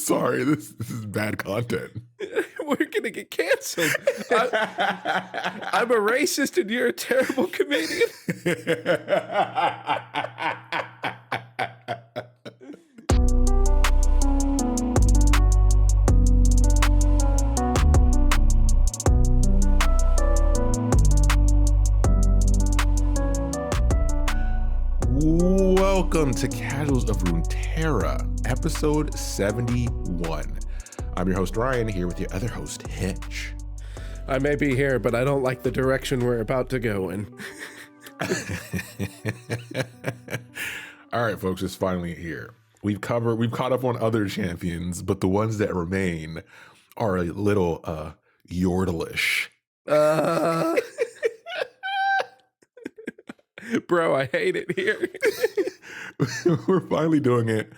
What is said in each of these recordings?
sorry. This is bad content. We're gonna get canceled. I'm a racist and you're a terrible comedian. Welcome to Casuals of Runeterra, episode 71. I'm your host, Ryan, here with your other host, Hitch. I may be here, but I don't like the direction we're about to go in. All right, folks, it's finally here. We've caught up on other champions, but the ones that remain are a little yordleish. Bro, I hate it here. We're finally doing it.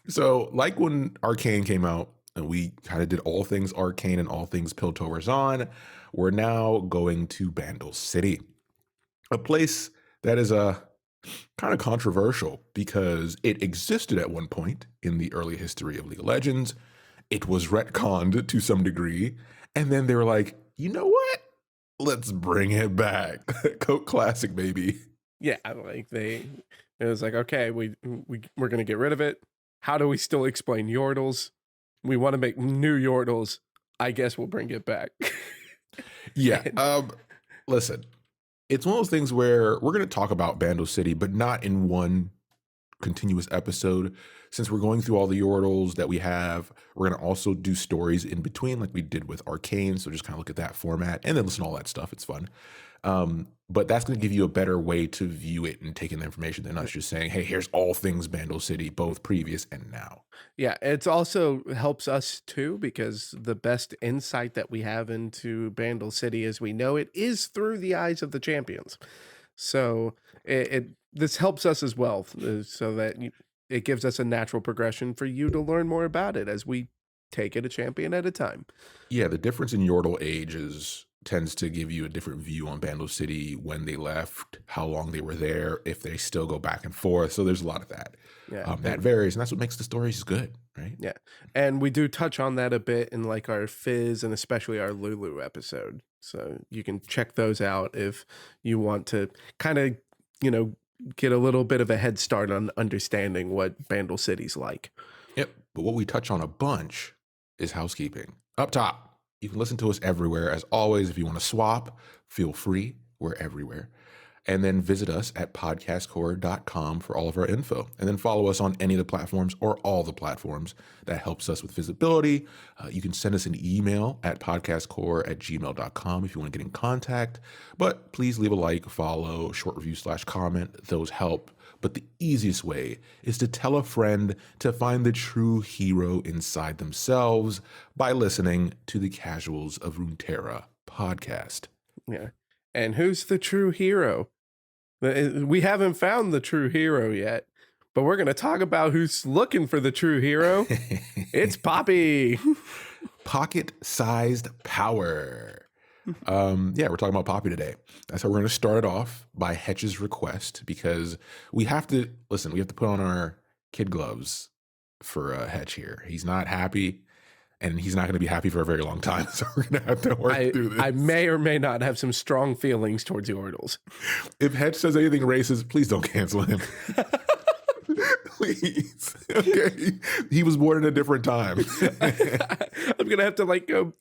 So, like when Arcane came out, and we kind of did all things Arcane and all things Piltover's on, we're now going to Bandle City, a place that is kind of controversial because it existed at one point in the early history of League of Legends. It was retconned to some degree, and then they were like, you know what? Let's bring it back. Coke Classic, baby. Yeah, like it was like, okay, we're gonna get rid of it. How do we still explain Yordles? We want to make new Yordles. I guess we'll bring it back. Yeah. Listen, it's one of those things where we're going to talk about Bandle City, but not in one continuous episode. Since we're going through all the Yordles that we have, we're going to also do stories in between like we did with Arcane. So just kind of look at that format and then listen to all that stuff. It's fun. But that's going to give you a better way to view it and take in the information than us just saying, hey, here's all things Bandle City, both previous and now. Yeah, it also helps us too, because the best insight that we have into Bandle City as we know it is through the eyes of the champions. So this helps us as well, so that it gives us a natural progression for you to learn more about it as we take it a champion at a time. Yeah, the difference in Yordle age tends to give you a different view on Bandle City, when they left, how long they were there, if they still go back and forth. So there's a lot of that. Yeah, that varies, and that's what makes the stories good, right? Yeah, and we do touch on that a bit in like our Fizz and especially our Lulu episode. So you can check those out if you want to kind of, get a little bit of a head start on understanding what Bandle City's like. Yep. But what we touch on a bunch is housekeeping. Up top, you can listen to us everywhere. As always, if you want to swap, feel free. We're everywhere. And then visit us at podcastcore.com for all of our info. And then follow us on any of the platforms or all the platforms. That helps us with visibility. You can send us an email at podcastcore@gmail.com if you want to get in contact. But please leave a like, follow, short review / comment. Those help. But the easiest way is to tell a friend to find the true hero inside themselves by listening to the Casuals of Runeterra podcast. Yeah. And who's the true hero? We haven't found the true hero yet, but we're going to talk about who's looking for the true hero. It's Poppy. Pocket-sized power. Yeah, we're talking about Poppy today. That's how we're going to start it off, by Hetch's request, because we have to put on our kid gloves for Hetch here. He's not happy, and he's not going to be happy for a very long time, so we're going to have to work through this. I may or may not have some strong feelings towards Yordles. If Hetch says anything racist, please don't cancel him. Please. Okay. He was born in a different time. I'm going to have to go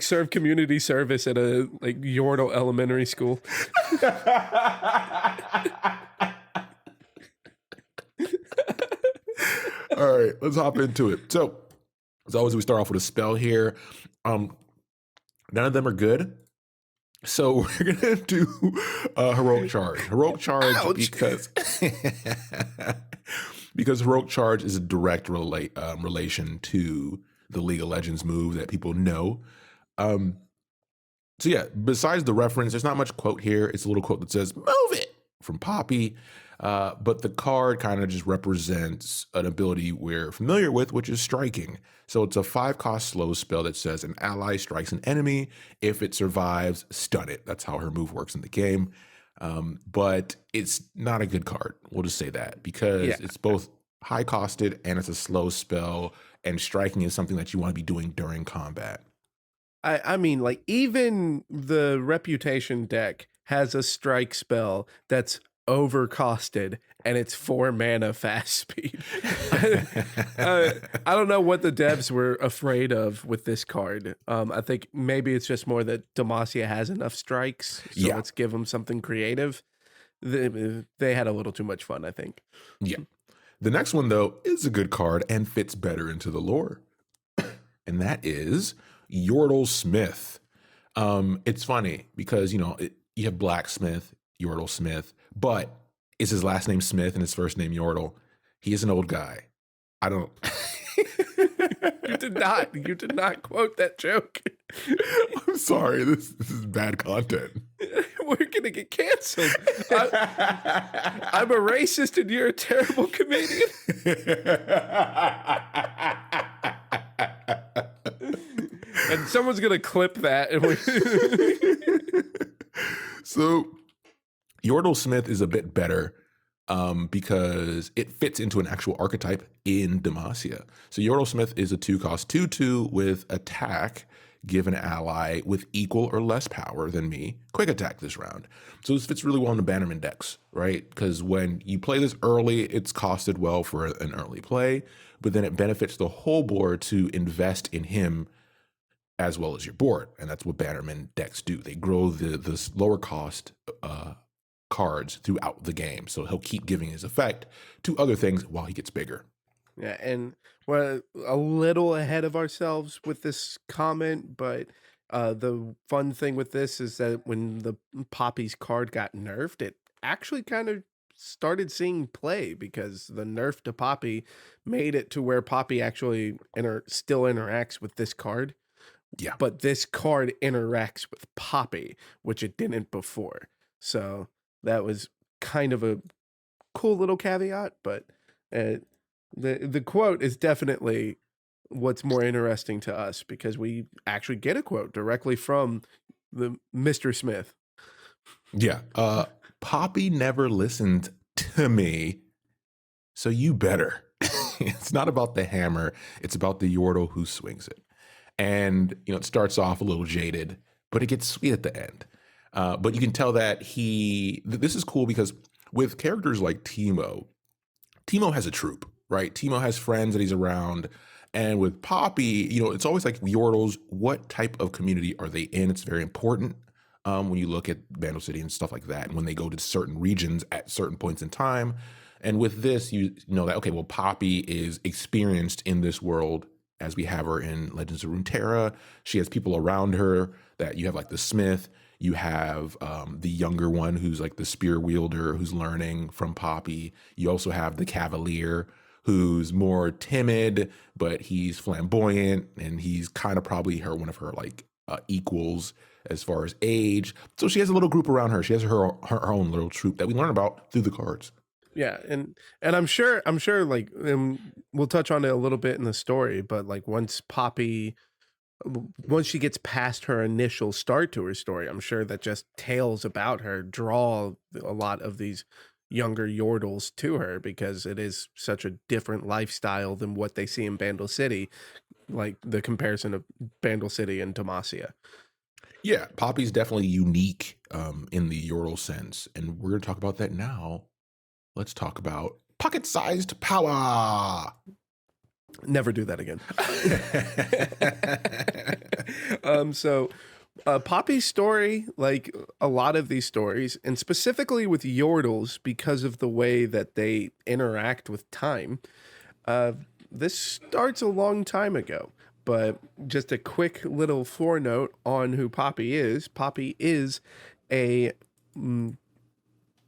serve community service at a Yordle elementary school. All right, let's hop into it. So, as always, we start off with a spell here. None of them are good. So we're going to do Heroic Charge. Heroic Charge because Heroic Charge is a direct relation to the League of Legends move that people know. So yeah, besides the reference, there's not much quote here. It's a little quote that says, "Move it," from Poppy. But the card kind of just represents an ability we're familiar with, which is striking. So it's a 5-cost slow spell that says an ally strikes an enemy. If it survives, stun it. That's how her move works in the game. But it's not a good card. We'll just say that, because it's both high costed, and it's a slow spell, and striking is something that you want to be doing during combat. I mean, like, even the Reputation deck has a strike spell that's overcosted, and it's 4 mana fast speed. I don't know what the devs were afraid of with this card. I think maybe it's just more that Demacia has enough strikes, so Yeah, let's give them something creative. They had a little too much fun, I think. yeah. The next one, though, is a good card and fits better into the lore, and that is Yordle Smith. It's funny because, you have Blacksmith, Yordle Smith, but is his last name Smith and his first name Yordle? He is an old guy. I don't. You did not quote that joke. I'm sorry. This is bad content. We're gonna get canceled. I'm a racist and you're a terrible comedian. And someone's gonna clip that. So Yordle Smith is a bit better because it fits into an actual archetype in Demacia. So Yordle Smith is a 2-cost 2/2 with attack. Give an ally with equal or less power than me quick attack this round. So this fits really well in the Bannerman decks, right? Because when you play this early, it's costed well for an early play, but then it benefits the whole board to invest in him as well as your board. And that's what Bannerman decks do. They grow the lower cost cards throughout the game. So he'll keep giving his effect to other things while he gets bigger. Yeah, and we're a little ahead of ourselves with this comment, but the fun thing with this is that when the Poppy's card got nerfed, it actually kind of started seeing play because the nerf to Poppy made it to where Poppy actually still interacts with this card. Yeah. But this card interacts with Poppy, which it didn't before. So that was kind of a cool little caveat, but the quote is definitely what's more interesting to us because we actually get a quote directly from the Mr. Smith. Yeah. Poppy never listened to me, so you better. It's not about the hammer, it's about the Yordle who swings it. And, it starts off a little jaded, but it gets sweet at the end. But you can tell that this is cool because with characters like Teemo has a troop, right? Teemo has friends that he's around. And with Poppy, it's always like Yordles, what type of community are they in? It's very important when you look at Bandle City and stuff like that. And when they go to certain regions at certain points in time. And with this, you know that, okay, well, Poppy is experienced in this world as we have her in Legends of Runeterra. She has people around her that you have like the Smith. You have the younger one who's like the spear wielder who's learning from Poppy. You also have the Cavalier who's more timid, but he's flamboyant and he's kind of probably one of her like equals as far as age. So she has a little group around her. She has her own little troop that we learn about through the cards. Yeah, and I'm sure like we'll touch on it a little bit in the story, but like once she gets past her initial start to her story, I'm sure that just tales about her draw a lot of these younger Yordles to her because it is such a different lifestyle than what they see in Bandle City, like the comparison of Bandle City and Demacia. Yeah, Poppy's definitely unique in the Yordle sense, and we're going to talk about that now. Let's talk about pocket-sized power. Never do that again. Poppy's story, like a lot of these stories, and specifically with Yordles, because of the way that they interact with time, this starts a long time ago. But just a quick little foreknote on who Poppy is. Poppy is a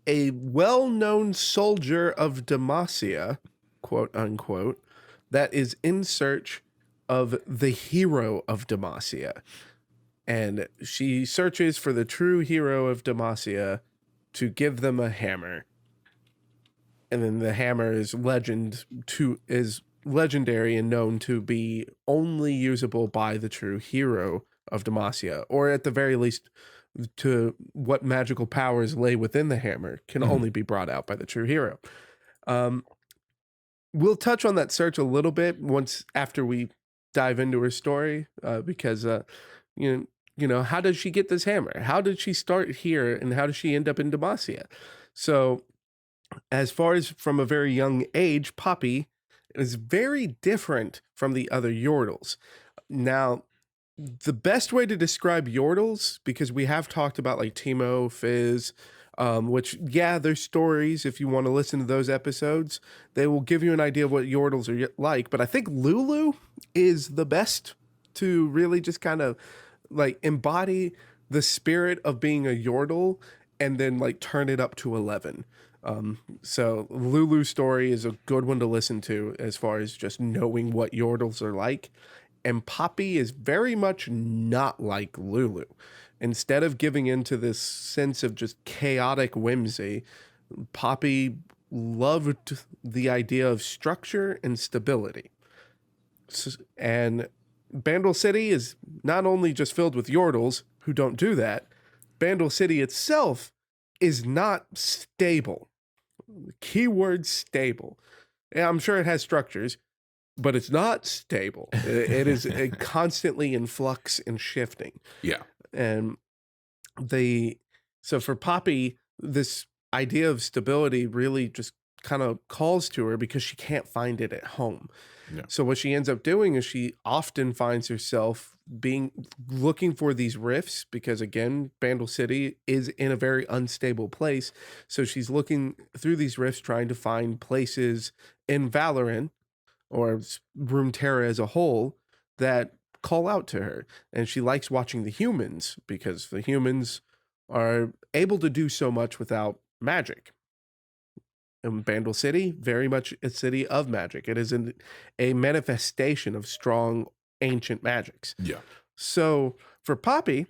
well-known soldier of Demacia, quote unquote, that is in search of the hero of Demacia. And she searches for the true hero of Demacia to give them a hammer. And then the hammer is legendary and known to be only usable by the true hero of Demacia, or at the very least to what magical powers lay within the hammer can only be brought out by the true hero. we'll touch on that search a little bit once after we dive into her story, because you know, how does she get this hammer? How did she start here, and how does she end up in Demacia? So, as far as from a very young age, Poppy is very different from the other Yordles. Now, the best way to describe Yordles, because we have talked about like Timo, Fizz, which, yeah, there's stories. If you want to listen to those episodes, they will give you an idea of what Yordles are like. But I think Lulu is the best to really just kind of like embody the spirit of being a Yordle and then like turn it up to 11. So Lulu's story is a good one to listen to as far as just knowing what Yordles are like. And Poppy is very much not like Lulu. Instead of giving into this sense of just chaotic whimsy, Poppy loved the idea of structure and stability. And Bandle City is not only just filled with Yordles who don't do that, Bandle City itself is not stable. Keyword stable. Yeah, I'm sure it has structures, but it's not stable. It is constantly in flux and shifting. Yeah. And so for Poppy, this idea of stability really just kind of calls to her because she can't find it at home. Yeah. So what she ends up doing is she often finds herself looking for these rifts because, again, Bandle City is in a very unstable place. So she's looking through these rifts, trying to find places in Valorant or Runeterra as a whole that call out to her. And she likes watching the humans because the humans are able to do so much without magic. And Bandle City, very much a city of magic. It is a manifestation of strong ancient magics. Yeah. So for Poppy,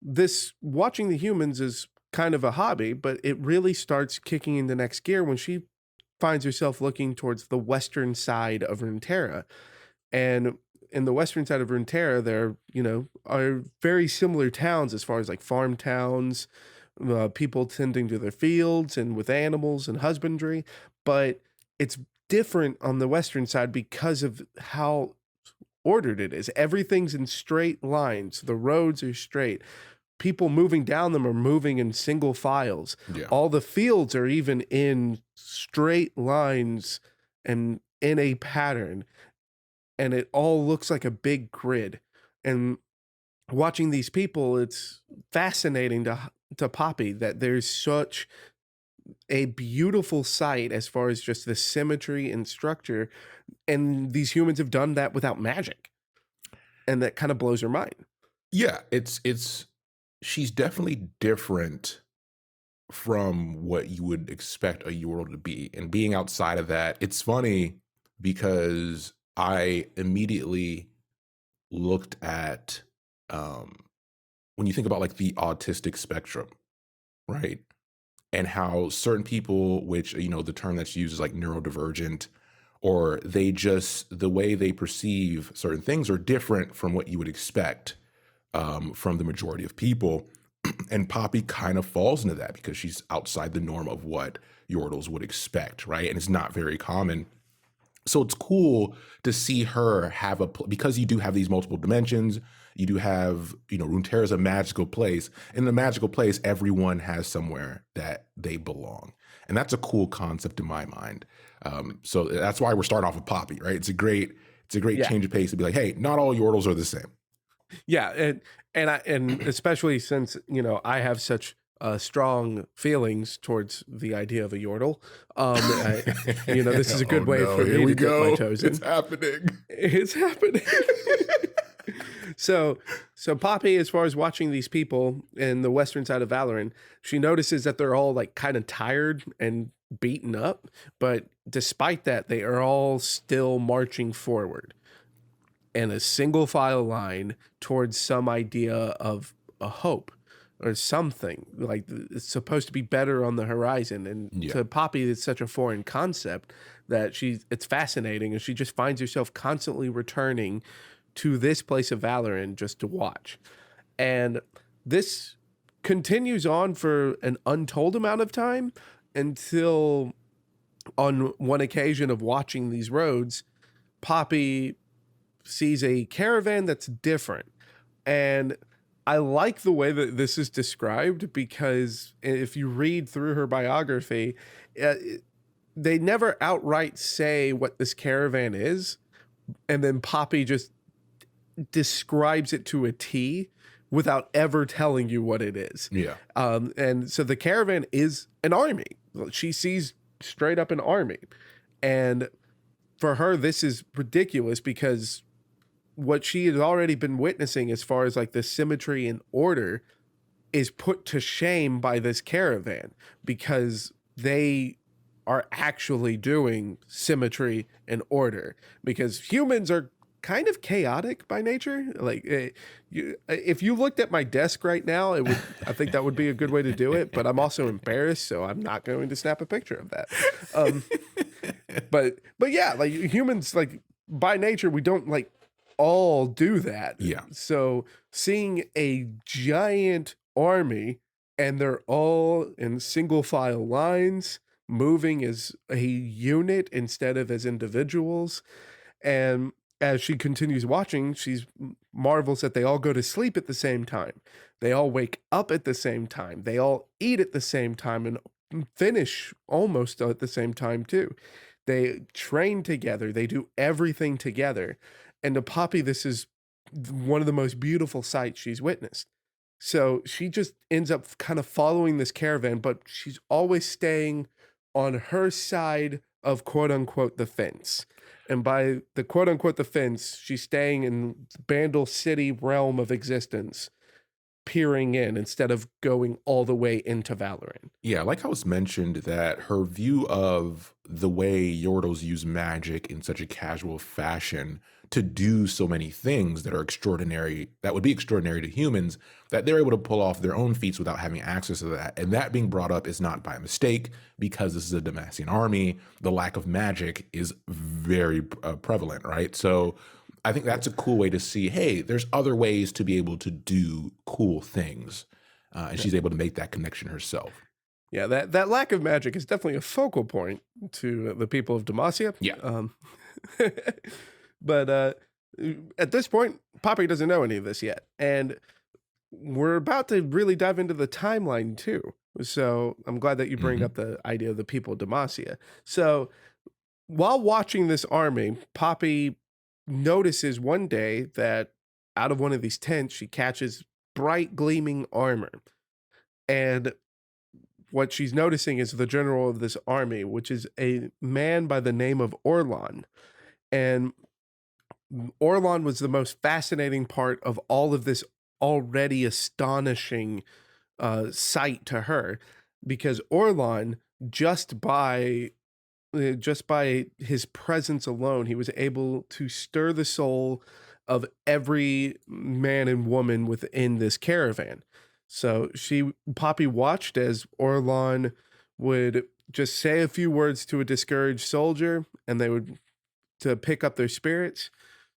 this watching the humans is kind of a hobby, but it really starts kicking into next gear when she finds herself looking towards the western side of Runeterra. And in the western side of Runeterra, there, are very similar towns as far as like farm towns, people tending to their fields and with animals and husbandry, but it's different on the western side because of how ordered it is. Everything's in straight lines. The roads are straight. People moving down them are moving in single files. Yeah. All the fields are even in straight lines and in a pattern. And it all looks like a big grid. And watching these people, it's fascinating to Poppy that there's such a beautiful sight as far as just the symmetry and structure. And these humans have done that without magic. And that kind of blows her mind. Yeah, she's definitely different from what you would expect a Yordle to be. And being outside of that, it's funny because I immediately looked at when you think about like the autistic spectrum, right? And how certain people, which, the term that's used is like neurodivergent, or the way they perceive certain things are different from what you would expect from the majority of people. And Poppy kind of falls into that because she's outside the norm of what Yordles would expect, right? And it's not very common. So it's cool to see her have because you do have these multiple dimensions. You do have, Runeterra is a magical place. In the magical place, everyone has somewhere that they belong. And that's a cool concept in my mind. So that's why we're starting off with Poppy, right? It's a great change of pace to be like, hey, not all Yordles are the same. Yeah, and especially since I have such strong feelings towards the idea of a Yordle. This is a good way for me to dip my toes in. It's happening. It's happening. So Poppy, as far as watching these people in the western side of Valorant, she notices that they're all like kind of tired and beaten up, but despite that, they are all still marching forward in a single file line towards some idea of a hope or something like it's supposed to be better on the horizon. And to Poppy, it's such a foreign concept that it's fascinating, and she just finds herself constantly returning to this place of Valorant just to watch. And this continues on for an untold amount of time until on one occasion of watching these roads, Poppy sees a caravan that's different. And I like the way that this is described, because if you read through her biography, uh, they never outright say what this caravan is. And then Poppy just describes it to a T without ever telling you what it is. Yeah. And so the caravan is an army. She sees straight up an army. And for her, this is ridiculous, because what she has already been witnessing as far as like the symmetry and order is put to shame by this caravan, because they are actually doing symmetry and order, because humans are kind of chaotic by nature. Like if you looked at my desk right now, I think that would be a good way to do it, but I'm also embarrassed, so I'm not going to snap a picture of that. But yeah, like humans, like by nature, we don't like all do that. Yeah. So seeing a giant army, and they're all in single file lines, moving as a unit instead of as individuals. And as she continues watching, she marvels that they all go to sleep at the same time. They all wake up at the same time. They all eat at the same time and finish almost at the same time too. They train together. They do everything together. And to Poppy, this is one of the most beautiful sights she's witnessed. So she just ends up kind of following this caravan, but she's always staying on her side of quote unquote the fence. And by the quote unquote the fence, she's staying in Bandle City realm of existence, peering in instead of going all the way into Valorant. Yeah, like how it's mentioned that her view of the way Yordles use magic in such a casual fashion to do so many things that are extraordinary, that would be extraordinary to humans, that they're able to pull off their own feats without having access to that. And that being brought up is not by mistake, because this is a Demacian army. The lack of magic is very prevalent, right? So I think that's a cool way to see, hey, there's other ways to be able to do cool things. And she's able to make that connection herself. Yeah, that lack of magic is definitely a focal point to the people of Demacia. Yeah. But at this point, Poppy doesn't know any of this yet. And we're about to really dive into the timeline too. So I'm glad that you bring up the idea of the people of Demacia. So while watching this army, Poppy notices one day that out of one of these tents, she catches bright gleaming armor. And what she's noticing is the general of this army, which is a man by the name of Orlan. And Orlan was the most fascinating part of all of this already astonishing sight to her, because Orlan, just by his presence alone, he was able to stir the soul of every man and woman within this caravan. So Poppy watched as Orlan would just say a few words to a discouraged soldier, and they would to pick up their spirits.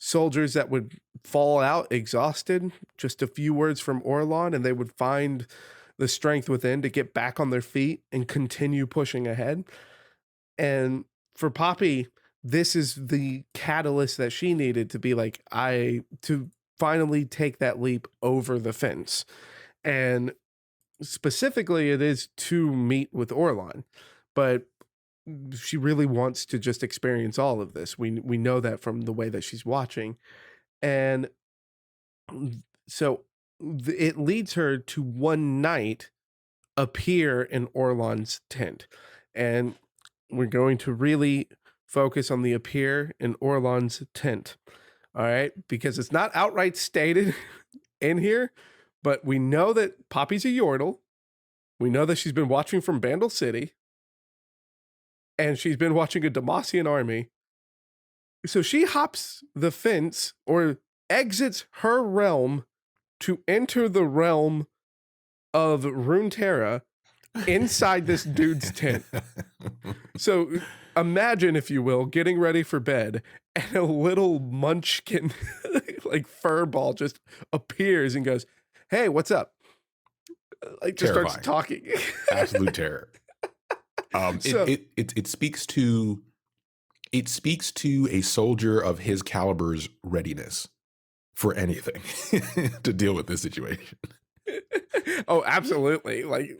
Soldiers that would fall out exhausted, just a few words from Orlan, and they would find the strength within to get back on their feet and continue pushing ahead. And for Poppy, this is the catalyst that she needed to be like, to finally take that leap over the fence. And specifically, it is to meet with Orlan, but she really wants to just experience all of this. We know that from the way that she's watching. And so it leads her to one night appear in Orlan's tent. And we're going to really focus on the appear in Orlan's tent. All right, because it's not outright stated in here, but we know that Poppy's a Yordle. We know that she's been watching from Bandle City. And she's been watching a Demacian army. So she hops the fence or exits her realm to enter the realm of Runeterra inside this dude's tent. So imagine, if you will, getting ready for bed, and a little munchkin, like fur ball, just appears and goes, "Hey, what's up?" Like just Terrifying. starts talking. Absolute terror. So It speaks to a soldier of his caliber's readiness for anything to deal with this situation. oh, absolutely. Like,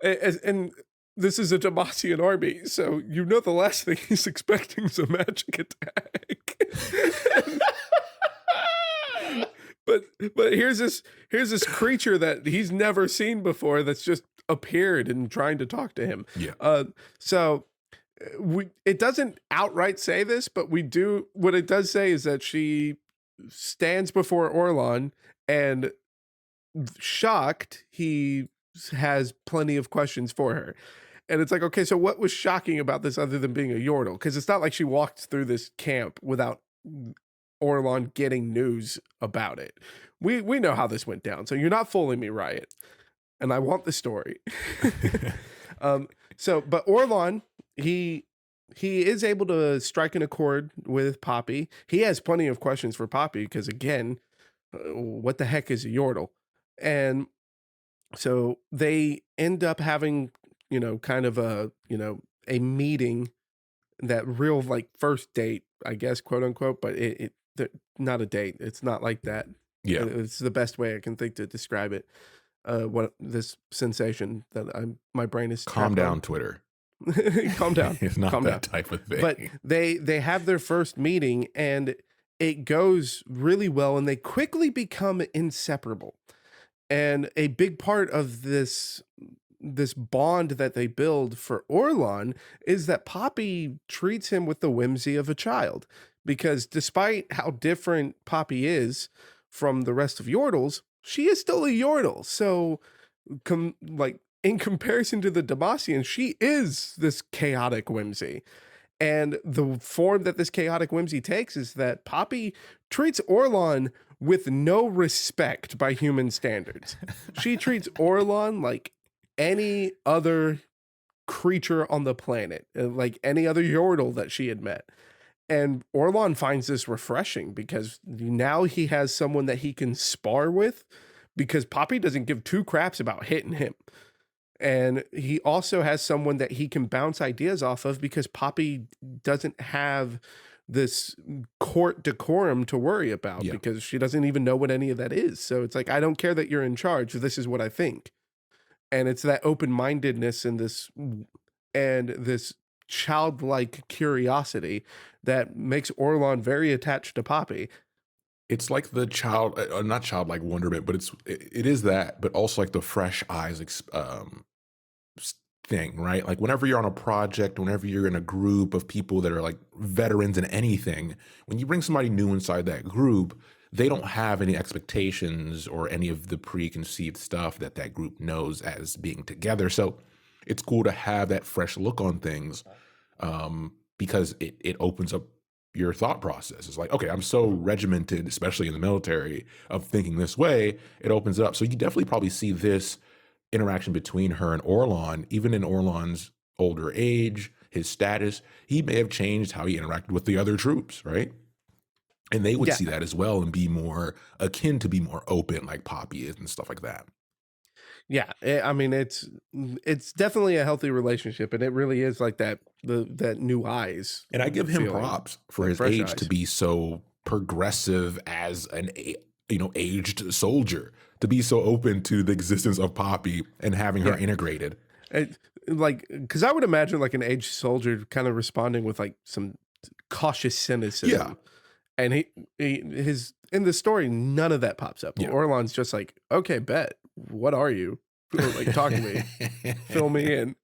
and this is a Demacian army, so you know the last thing he's expecting is a magic attack. but but here's this creature that he's never seen before that's just appeared and trying to talk to him. Yeah. So it doesn't outright say this, but we do. What it does say is that she stands before Orlon and shocked, he has plenty of questions for her. And it's like, okay, so what was shocking about this other than being a Yordle? Because it's not like she walked through this camp without Orlon getting news about it. We know how this went down, so you're not fooling me, Riot. And I want the story. But Orlon, he is able to strike an accord with Poppy. He has plenty of questions for Poppy because, again, what the heck is a Yordle? And so they end up having, kind of a meeting, that real like first date, I guess, quote unquote, but not a date. It's not like that. Yeah. It's the best way I can think to describe it. What this sensation that my brain is Calm trapped down, on. Twitter. Calm down. It's not Calm that down. type of thing. But they have their first meeting and it goes really well and they quickly become inseparable. And a big part of this bond that they build for Orlon is that Poppy treats him with the whimsy of a child. Because despite how different Poppy is from the rest of Yordles, she is still a Yordle. So, in comparison to the Demacian, she is this chaotic whimsy. And the form that this chaotic whimsy takes is that Poppy treats Orlon with no respect by human standards. She treats Orlon like any other creature on the planet, like any other Yordle that she had met. And Orlon finds this refreshing because now he has someone that he can spar with because Poppy doesn't give two craps about hitting him. And he also has someone that he can bounce ideas off of because Poppy doesn't have this court decorum to worry about because she doesn't even know what any of that is. So it's like, I don't care that you're in charge. This is what I think. And it's that open-mindedness and this childlike curiosity that makes Orlon very attached to Poppy. It's like the not childlike wonderment, but it is that, but also like the fresh eyes thing, right? Like whenever you're on a project, whenever you're in a group of people that are like veterans in anything, when you bring somebody new inside that group, they don't have any expectations or any of the preconceived stuff that group knows as being together. So it's cool to have that fresh look on things because it opens up your thought process. It's like, okay, I'm so regimented, especially in the military, of thinking this way. It opens it up. So you definitely probably see this interaction between her and Orlon, even in Orlon's older age, his status. He may have changed how he interacted with the other troops, right? And they would see that as well and be more akin to be more open like Poppy is and stuff like that. Yeah, I mean it's definitely a healthy relationship, and it really is like that new eyes. And I give him feeling, props for like his fresh age eyes. to be so progressive as an aged soldier, to be so open to the existence of Poppy and having her integrated. Because I would imagine like an aged soldier kind of responding with like some cautious cynicism. Yeah. And his in the story, none of that pops up. Yeah. Orlon's just like, okay, bet. What are you? Like, talk to me, fill me in.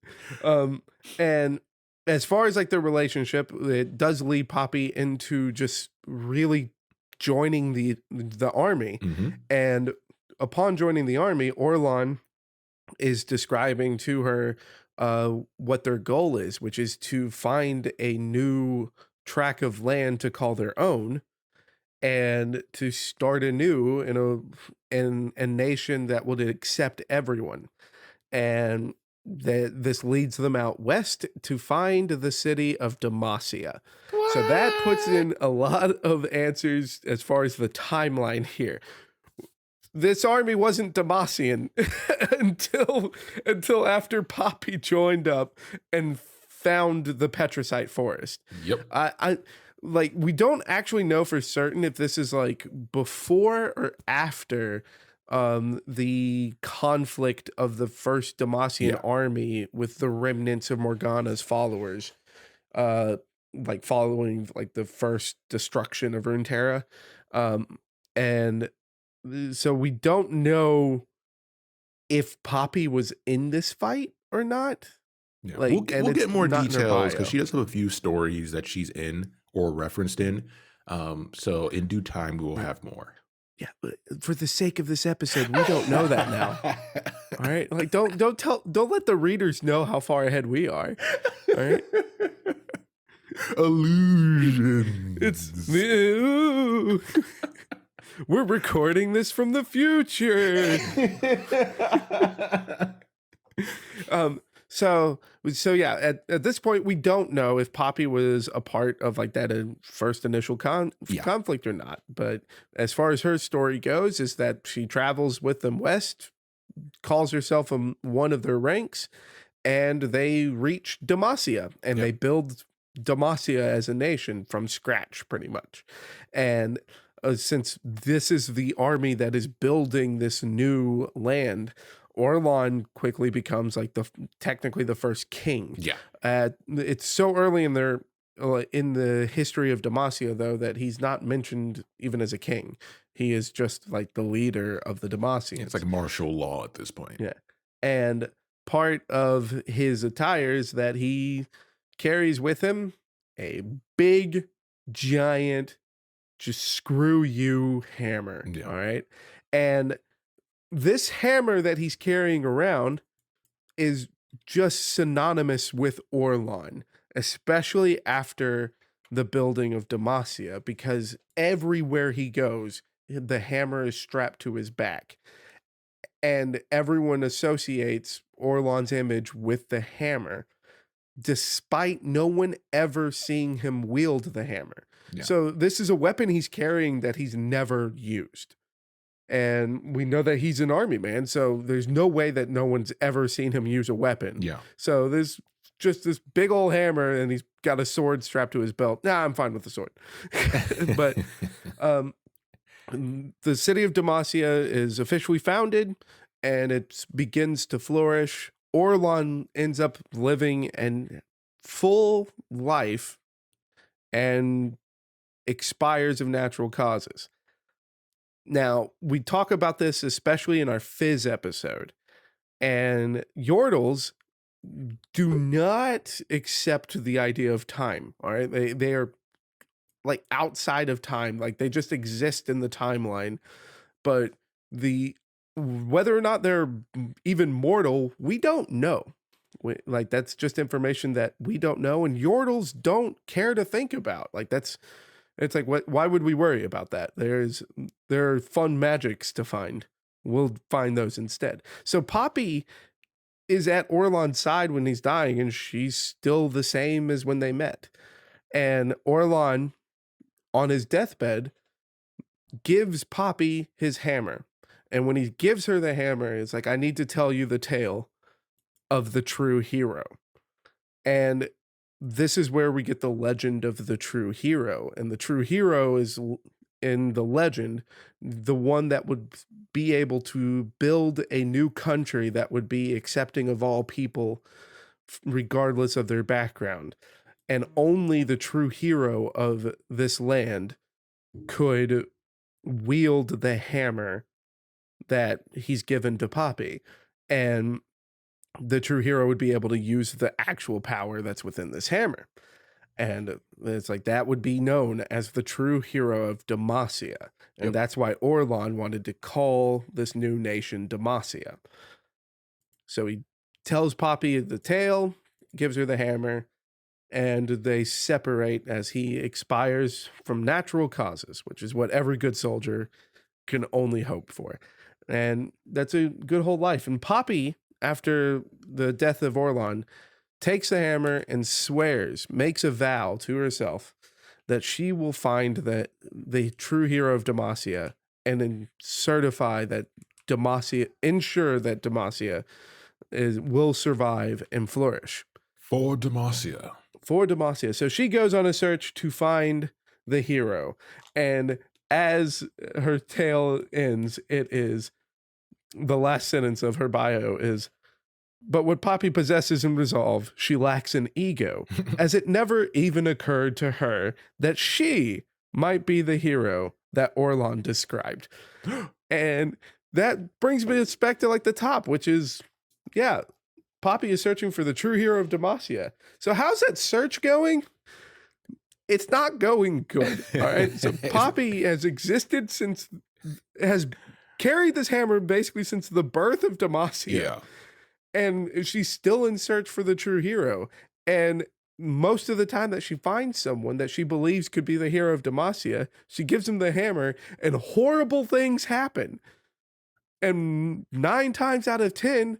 And as far as like their relationship, it does lead Poppy into just really joining the army. Mm-hmm. And upon joining the army, Orlon is describing to her what their goal is, which is to find a new tract of land to call their own and to start anew in a nation that would accept everyone. And this leads them out west to find the city of Demacia. What? So that puts in a lot of answers as far as the timeline here. this army wasn't Demacian until after Poppy joined up and found the Petricite Forest. Yep. I like we don't actually know for certain if this is like before or after the conflict of the first Demacian Yeah. army with the remnants of Morgana's followers, uh like following like the first destruction of Runeterra. And so we don't know if Poppy was in this fight or not. Yeah. Like, and We'll it's get more not in her details because bio. she does have a few stories that she's in or referenced in. So in due time, we will have more. Yeah, but for the sake of this episode, we don't know that now. All right, like don't let the readers know how far ahead we are. All right, Illusions. ooh. We're recording this from the future. So yeah, at this point, we don't know if Poppy was a part of like that first initial Yeah. conflict or not. But as far as her story goes, is that she travels with them west, calls herself one of their ranks, and they reach Demacia, and Yep. they build Demacia as a nation from scratch, pretty much. And since this is the army that is building this new land, Orlon quickly becomes like technically the first king. Yeah. It's so early in the history of Demacia, though, that he's not mentioned even as a king. He is just like the leader of the Demacians. It's like martial law at this point. Yeah. And part of his attire is that he carries with him a big, giant, just screw you hammer. Yeah. All right. And this hammer that he's carrying around is just synonymous with Orlon, especially after the building of Demacia, because everywhere he goes, the hammer is strapped to his back. And everyone associates Orlon's image with the hammer, despite no one ever seeing him wield the hammer. Yeah. So this is a weapon he's carrying that he's never used. And we know that he's an army man, so there's no way that no one's ever seen him use a weapon. Yeah. So there's just this big old hammer, and he's got a sword strapped to his belt. Nah, I'm fine with the sword. But the city of Demacia is officially founded, and it begins to flourish. Orlon ends up living a full life and expires of natural causes. Now, we talk about this especially in our Fizz episode, and Yordles do not accept the idea of time, all right? They are like outside of time, like they just exist in the timeline, but whether or not they're even mortal, we don't know. Like that's just information that we don't know, and Yordles don't care to think about. Like it's like, why would we worry about that? There are fun magics to find. We'll find those instead. So Poppy is at Orlon's side when he's dying, and she's still the same as when they met. And Orlon, on his deathbed, gives Poppy his hammer. And when he gives her the hammer, it's like, I need to tell you the tale of the true hero. And this is where we get the legend of the true hero. And the true hero is, in the legend, the one that would be able to build a new country that would be accepting of all people, regardless of their background. And only the true hero of this land could wield the hammer that he's given to Poppy. And the true hero would be able to use the actual power that's within this hammer. And it's like that would be known as the true hero of Demacia. And Yep. that's why Orlon wanted to call this new nation Demacia. So he tells Poppy the tale, gives her the hammer, and they separate as he expires from natural causes, which is what every good soldier can only hope for. And that's a good whole life. And Poppy, after the death of Orlon, takes the hammer and makes a vow to herself that she will find the true hero of Demacia and then certify that ensure that Demacia will survive and flourish. For Demacia. For Demacia. So she goes on a search to find the hero. And as her tale ends, it is the last sentence of her bio is, but what Poppy possesses in resolve, she lacks an ego, as it never even occurred to her that she might be the hero that Orlon described. And that brings me back to like the top, which is, yeah, Poppy is searching for the true hero of Demacia. So how's that search going? It's not going good. All right. So Poppy has carried this hammer basically since the birth of Demacia. Yeah. And she's still in search for the true hero. And most of the time that she finds someone that she believes could be the hero of Demacia, she gives him the hammer and horrible things happen. And 9 times out of 10,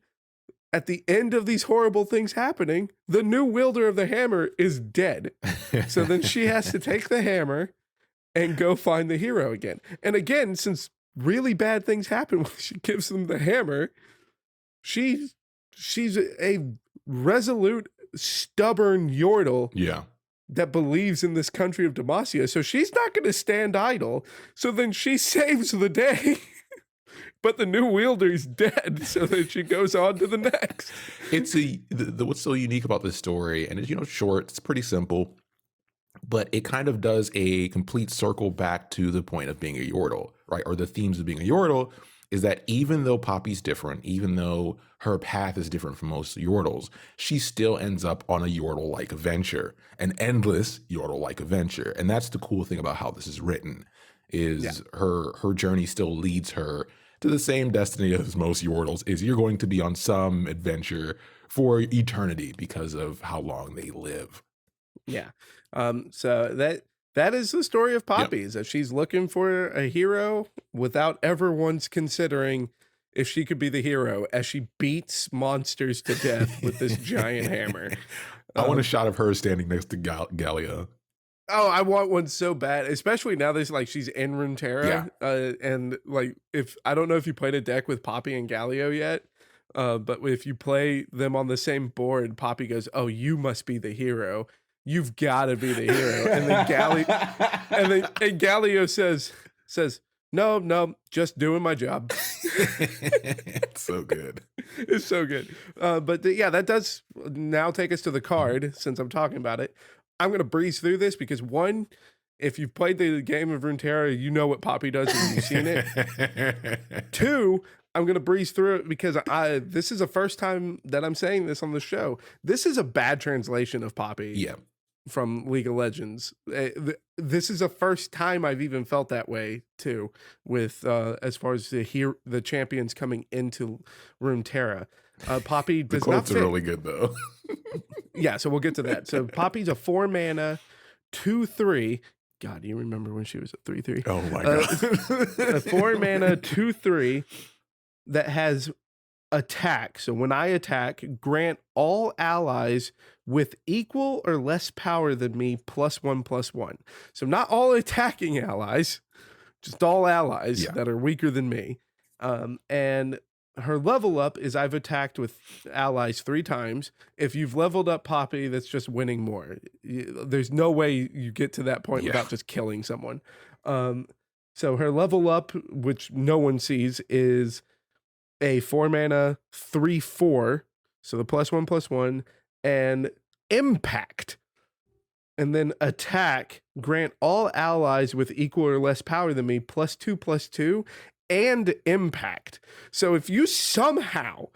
at the end of these horrible things happening, the new wielder of the hammer is dead. So then she has to take the hammer and go find the hero again. And again, since really bad things happen when she gives them the hammer, she's a resolute, stubborn yordle. Yeah. That believes in this country of Demacia. So she's not going to stand idle. So then she saves the day. But the new wielder's dead, so then she goes on to the next. It's what's so unique about this story, and it's short, it's pretty simple, but it kind of does a complete circle back to the point of being a yordle, right? Or the themes of being a yordle is that even though Poppy's different, even though her path is different from most yordles, she still ends up on a yordle-like adventure, an endless yordle-like adventure. And that's the cool thing about how this is written, is her journey still leads her to the same destiny as most yordles, is you're going to be on some adventure for eternity because of how long they live. Yeah. So that is the story of Poppy, is that she's looking for a hero without ever once considering if she could be the hero as she beats monsters to death with this giant hammer. I want a shot of her standing next to Gallia. Oh, I want one so bad, especially now that she's in Runeterra. And like, I don't know if you played a deck with Poppy and Galio yet, but if you play them on the same board, Poppy goes, "Oh, you must be the hero. You've got to be the hero." And then Galio says, "No, just doing my job." It's so good. It's so good. That does now take us to the card, since I'm talking about it. I'm going to breeze through this because, one, if you've played the game of Runeterra, you know what Poppy does and you've seen it. 2, I'm going to breeze through it because this is the first time that I'm saying this on the show. This is a bad translation of Poppy from League of Legends. This is the first time I've even felt that way, too, with as far as the champions coming into Runeterra. Poppy does not fit. The quotes are really good, though. Yeah, so we'll get to that. So Poppy's a 4-mana, 2/3. God, do you remember when she was a 3/3? Oh my god. A 4-mana, 2/3 that has attack. So when I attack, grant all allies with equal or less power than me +1/+1. So not all attacking allies, just all allies that are weaker than me. And her level up is I've attacked with allies 3 times. If you've leveled up Poppy, that's just winning more. There's no way you get to that point without just killing someone. So her level up, which no one sees, is a 4-mana 3/4. So the +1/+1 and impact. And then attack, grant all allies with equal or less power than me +2/+2. And impact. So if you somehow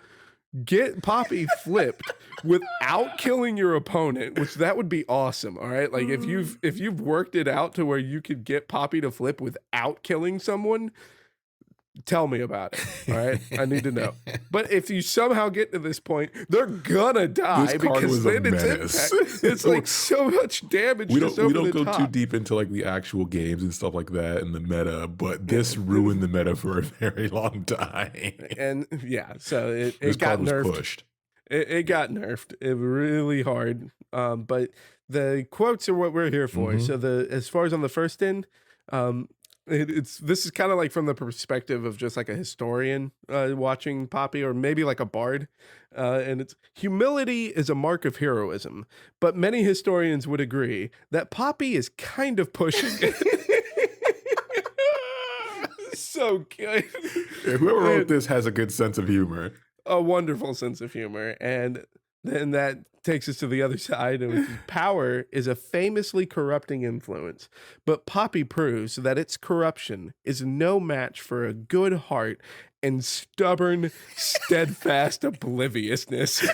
get Poppy flipped without killing your opponent, which that would be awesome, all right? Like if you've worked it out to where you could get Poppy to flip without killing someone, tell me about it, all right? I need to know. But if you somehow get to this point, they're gonna die because then it's impact. It's like so much damage. We don't go too deep into like the actual games and stuff like that and the meta, but this ruined the meta for a very long time. And so it got nerfed. Pushed. It got nerfed really hard. But the quotes are what we're here for. So as far as on the first end, This is kind of like from the perspective of just like a historian watching Poppy, or maybe like a bard. And it's humility is a mark of heroism, but many historians would agree that Poppy is kind of pushing it. So good. Yeah, whoever wrote this has a good sense of humor. A wonderful sense of humor. And then that takes us to the other side, and power is a famously corrupting influence, but Poppy proves that its corruption is no match for a good heart and stubborn, steadfast obliviousness.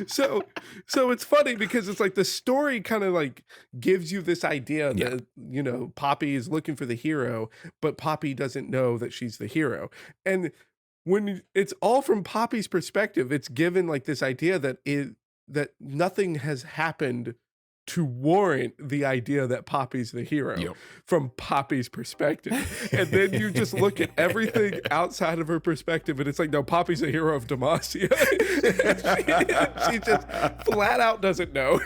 So it's funny because it's like the story kind of like gives you this idea that, you know, Poppy is looking for the hero, but Poppy doesn't know that she's the hero. And when it's all from Poppy's perspective, it's given like this idea that nothing has happened to warrant the idea that Poppy's the hero from Poppy's perspective. And then you just look at everything outside of her perspective, and it's like, no, Poppy's the hero of Demacia. she just flat out doesn't know.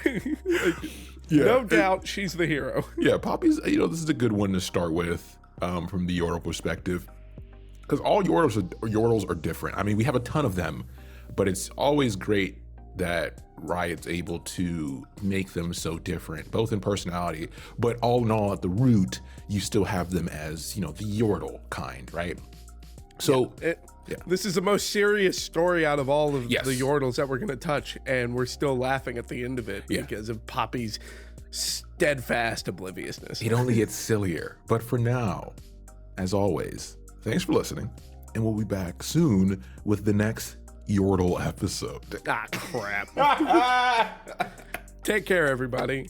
No doubt she's the hero. Yeah, Poppy's, you know, this is a good one to start with from the Yordle perspective. Because all Yordles are different. I mean, we have a ton of them, but it's always great that Riot's able to make them so different, both in personality, but all in all, at the root, you still have them as, you know, the Yordle kind, right? So, this is the most serious story out of all of the Yordles that we're going to touch, and we're still laughing at the end of it because of Poppy's steadfast obliviousness. It only gets sillier. But for now, as always, thanks for listening, and we'll be back soon with the next Yordle episode. Ah, crap. Take care, everybody.